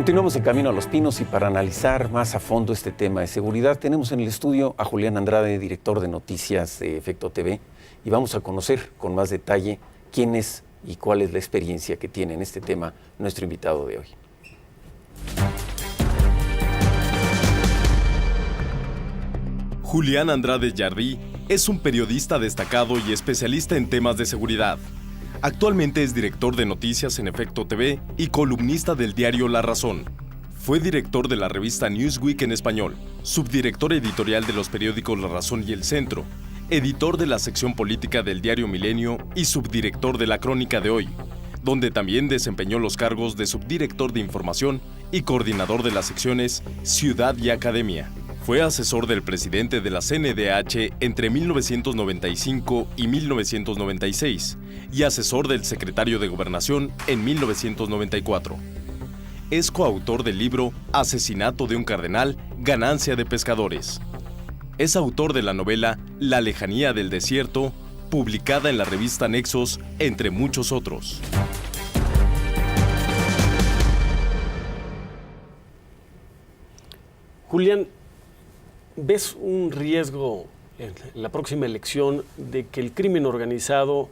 Continuamos en Camino a los Pinos y para analizar más a fondo este tema de seguridad tenemos en el estudio a Julián Andrade, director de noticias de Efecto TV, y vamos a conocer con más detalle quién es y cuál es la experiencia que tiene en este tema nuestro invitado de hoy. Julián Andrade Jardí es un periodista destacado y especialista en temas de seguridad. Actualmente es director de noticias en Efecto TV y columnista del diario La Razón. Fue director de la revista Newsweek en español, subdirector editorial de los periódicos La Razón y El Centro, editor de la sección política del diario Milenio y subdirector de La Crónica de Hoy, donde también desempeñó los cargos de subdirector de información y coordinador de las secciones Ciudad y Academia. Fue asesor del presidente de la CNDH entre 1995 y 1996 y asesor del secretario de Gobernación en 1994. Es coautor del libro Asesinato de un cardenal, ganancia de pescadores. Es autor de la novela La lejanía del desierto, publicada en la revista Nexos, entre muchos otros. Julián, ¿ves un riesgo en la próxima elección de que el crimen organizado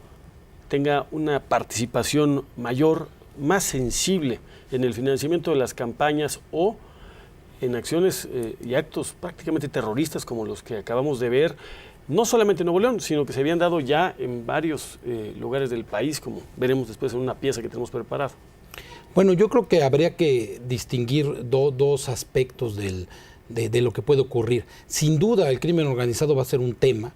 tenga una participación mayor, más sensible en el financiamiento de las campañas o en acciones y actos prácticamente terroristas como los que acabamos de ver, no solamente en Nuevo León, sino que se habían dado ya en varios lugares del país, como veremos después en una pieza que tenemos preparada? Bueno, yo creo que habría que distinguir dos aspectos de lo que puede ocurrir. Sin duda el crimen organizado va a ser un tema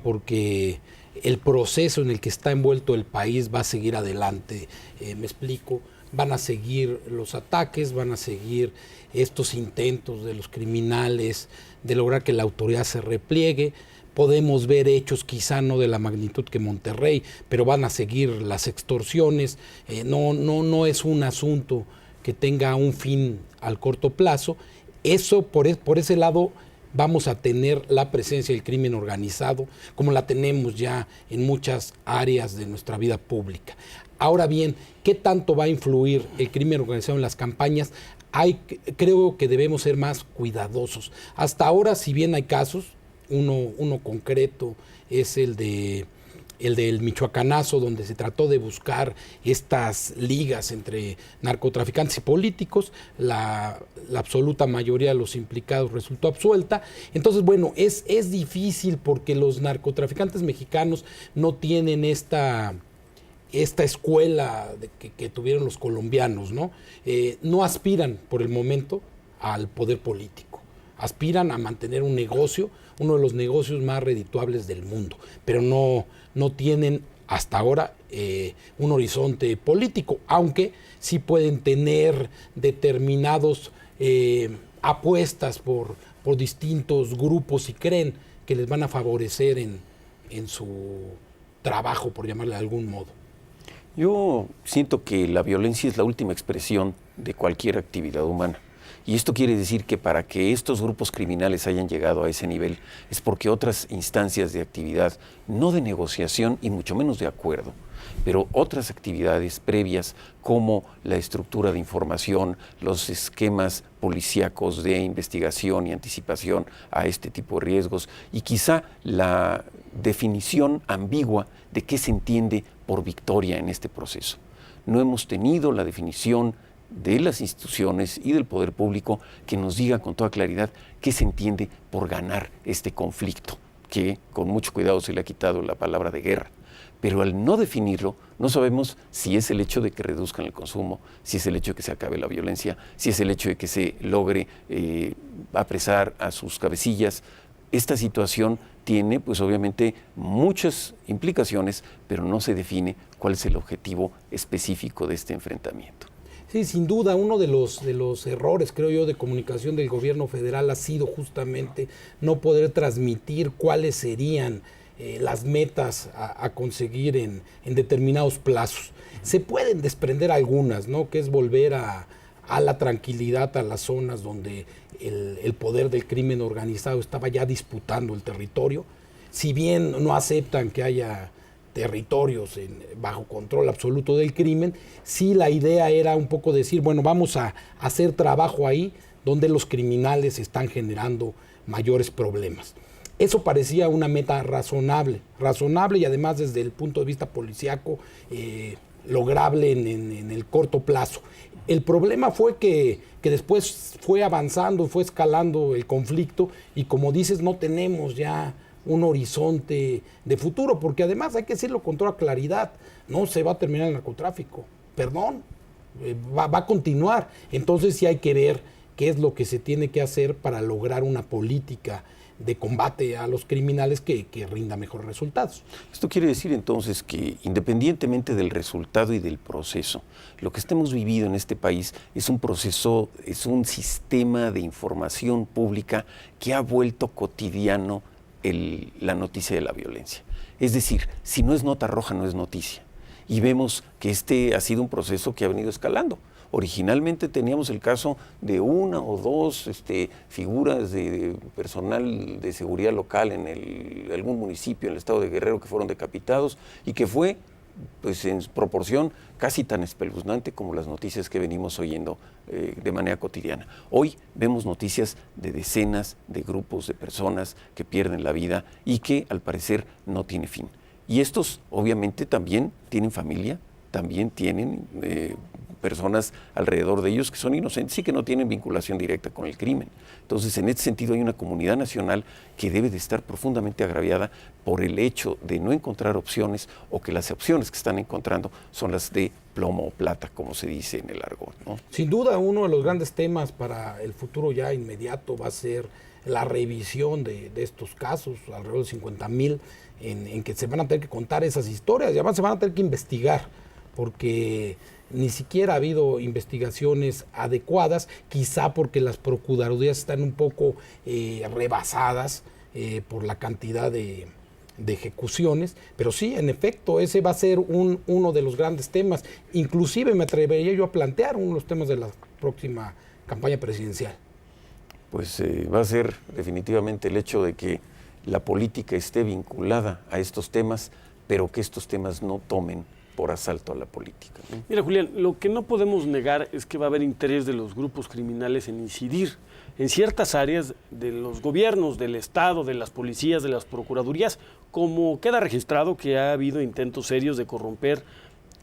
porque el proceso en el que está envuelto el país va a seguir adelante. Me explico, van a seguir los ataques, van a seguir estos intentos de los criminales de lograr que la autoridad se repliegue. Podemos ver hechos quizá no de la magnitud que Monterrey, pero van a seguir las extorsiones. No es un asunto que tenga un fin al corto plazo. Eso, por ese lado, vamos a tener la presencia del crimen organizado, como la tenemos ya en muchas áreas de nuestra vida pública. Ahora bien, ¿qué tanto va a influir el crimen organizado en las campañas? Creo que debemos ser más cuidadosos. Hasta ahora, si bien hay casos, uno concreto es el del Michoacanazo, donde se trató de buscar estas ligas entre narcotraficantes y políticos. La absoluta mayoría de los implicados resultó absuelta. Entonces, bueno, es difícil porque los narcotraficantes mexicanos no tienen esta escuela que tuvieron los colombianos, ¿no? No aspiran por el momento al poder político. Aspiran a mantener un negocio, uno de los negocios más redituables del mundo, pero no tienen hasta ahora un horizonte político, aunque sí pueden tener determinados apuestas por distintos grupos y creen que les van a favorecer en su trabajo, por llamarle de algún modo. Yo siento que la violencia es la última expresión de cualquier actividad humana. Y esto quiere decir que para que estos grupos criminales hayan llegado a ese nivel es porque otras instancias de actividad, no de negociación y mucho menos de acuerdo, pero otras actividades previas como la estructura de información, los esquemas policíacos de investigación y anticipación a este tipo de riesgos y quizá la definición ambigua de qué se entiende por victoria en este proceso. No hemos tenido la definición de las instituciones y del poder público que nos diga con toda claridad qué se entiende por ganar este conflicto, que con mucho cuidado se le ha quitado la palabra de guerra. Pero al no definirlo, no sabemos si es el hecho de que reduzcan el consumo, si es el hecho de que se acabe la violencia, si es el hecho de que se logre apresar a sus cabecillas. Esta situación tiene, pues obviamente, muchas implicaciones, pero no se define cuál es el objetivo específico de este enfrentamiento. Sí, sin duda, uno de los errores, creo yo, de comunicación del gobierno federal ha sido justamente no poder transmitir cuáles serían las metas a conseguir en determinados plazos. Se pueden desprender algunas, ¿no? Que es volver a la tranquilidad a las zonas donde el poder del crimen organizado estaba ya disputando el territorio. Si bien no aceptan que haya territorios bajo control absoluto del crimen, sí la idea era un poco decir, bueno, vamos a hacer trabajo ahí donde los criminales están generando mayores problemas. Eso parecía una meta razonable y además desde el punto de vista policíaco lograble en el corto plazo. El problema fue que después fue avanzando, fue escalando el conflicto y como dices, no tenemos ya un horizonte de futuro, porque además hay que decirlo con toda claridad, no se va a terminar el narcotráfico, perdón, va a continuar. Entonces sí hay que ver qué es lo que se tiene que hacer para lograr una política de combate a los criminales que rinda mejores resultados. Esto quiere decir entonces que independientemente del resultado y del proceso, lo que hemos vivido en este país es un proceso, es un sistema de información pública que ha vuelto cotidiano la noticia de la violencia. Es decir, si no es nota roja, no es noticia. Y vemos que este ha sido un proceso que ha venido escalando. Originalmente teníamos el caso de una o dos figuras de personal de seguridad local en algún municipio en el estado de Guerrero que fueron decapitados y que fue pues en proporción casi tan espeluznante como las noticias que venimos oyendo de manera cotidiana. Hoy vemos noticias de decenas de grupos de personas que pierden la vida y que al parecer no tiene fin. Y estos obviamente también tienen familia, también tienen personas alrededor de ellos que son inocentes y que no tienen vinculación directa con el crimen. Entonces, en este sentido hay una comunidad nacional que debe de estar profundamente agraviada por el hecho de no encontrar opciones o que las opciones que están encontrando son las de plomo o plata, como se dice en el argot, ¿no? Sin duda, uno de los grandes temas para el futuro ya inmediato va a ser la revisión de estos casos, alrededor de 50,000, en que se van a tener que contar esas historias y además se van a tener que investigar, porque ni siquiera ha habido investigaciones adecuadas, quizá porque las procuradurías están un poco rebasadas por la cantidad de ejecuciones, pero sí, en efecto, ese va a ser uno de los grandes temas. Inclusive me atrevería yo a plantear uno de los temas de la próxima campaña presidencial. Pues va a ser definitivamente el hecho de que la política esté vinculada a estos temas, pero que estos temas no tomen por asalto a la política, ¿no? Mira, Julián, lo que no podemos negar es que va a haber interés de los grupos criminales en incidir en ciertas áreas de los gobiernos, del Estado, de las policías, de las procuradurías, como queda registrado que ha habido intentos serios de corromper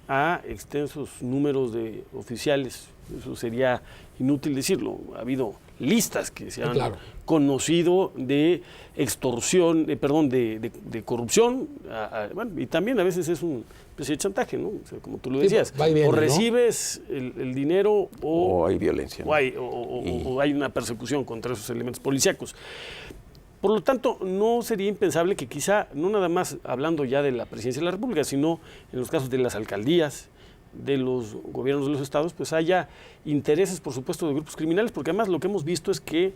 a extensos números de oficiales. Eso sería inútil decirlo. Ha habido listas que se han conocido de extorsión, de corrupción, bueno, y también a veces es un especie de chantaje, ¿no? O sea, como tú lo decías, viene, o recibes el dinero o hay violencia, ¿no? o hay una persecución contra esos elementos policíacos. Por lo tanto, no sería impensable que quizá, no nada más hablando ya de la presidencia de la República, sino en los casos de las alcaldías, de los gobiernos de los estados, pues haya intereses, por supuesto, de grupos criminales, porque además lo que hemos visto es que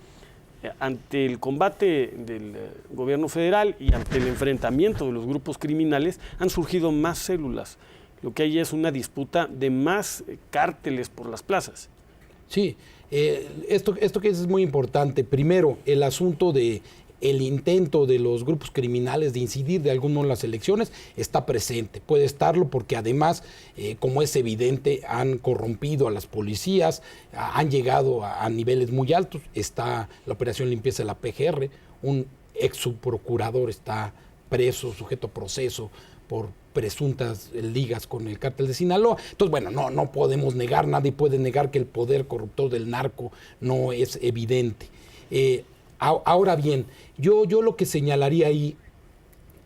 ante el combate del gobierno federal y ante el enfrentamiento de los grupos criminales han surgido más células. Lo que hay es una disputa de más cárteles por las plazas. Sí, esto que es muy importante. Primero, el asunto de el intento de los grupos criminales de incidir de algún modo en las elecciones está presente, puede estarlo porque además, como es evidente, han corrompido a las policías, han llegado a niveles muy altos. Está la operación limpieza de la PGR, un ex subprocurador está preso, sujeto a proceso por presuntas ligas con el cártel de Sinaloa. Entonces, bueno, no podemos negar, nadie puede negar que el poder corruptor del narco no es evidente. Ahora bien, yo lo que señalaría ahí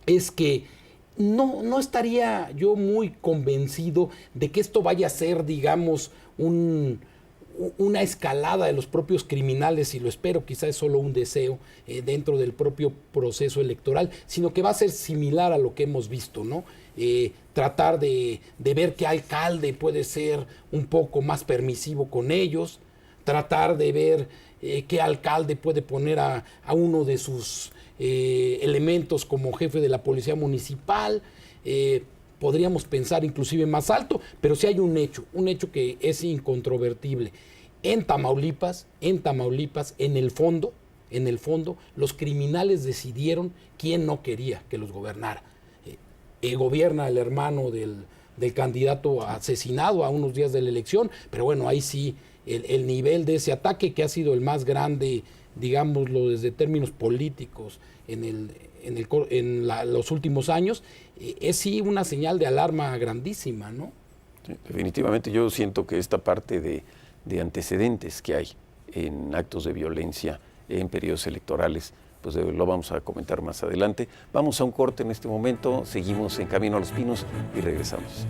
es que no estaría yo muy convencido de que esto vaya a ser, digamos, una escalada de los propios criminales, y lo espero, quizás es solo un deseo dentro del propio proceso electoral, sino que va a ser similar a lo que hemos visto, ¿no? Tratar de ver qué alcalde puede ser un poco más permisivo con ellos, tratar de ver qué alcalde puede poner a uno de sus elementos como jefe de la policía municipal. Podríamos pensar inclusive más alto, pero sí hay un hecho que es incontrovertible. En Tamaulipas, en el fondo, los criminales decidieron quién no quería que los gobernara. gobierna el hermano del candidato asesinado a unos días de la elección, pero bueno, ahí sí el nivel de ese ataque, que ha sido el más grande, digámoslo desde términos políticos los últimos años, es sí una señal de alarma grandísima, ¿no? Sí, definitivamente yo siento que esta parte de antecedentes que hay en actos de violencia en periodos electorales, pues lo vamos a comentar más adelante. Vamos a un corte en este momento, seguimos en Camino a los Pinos y regresamos.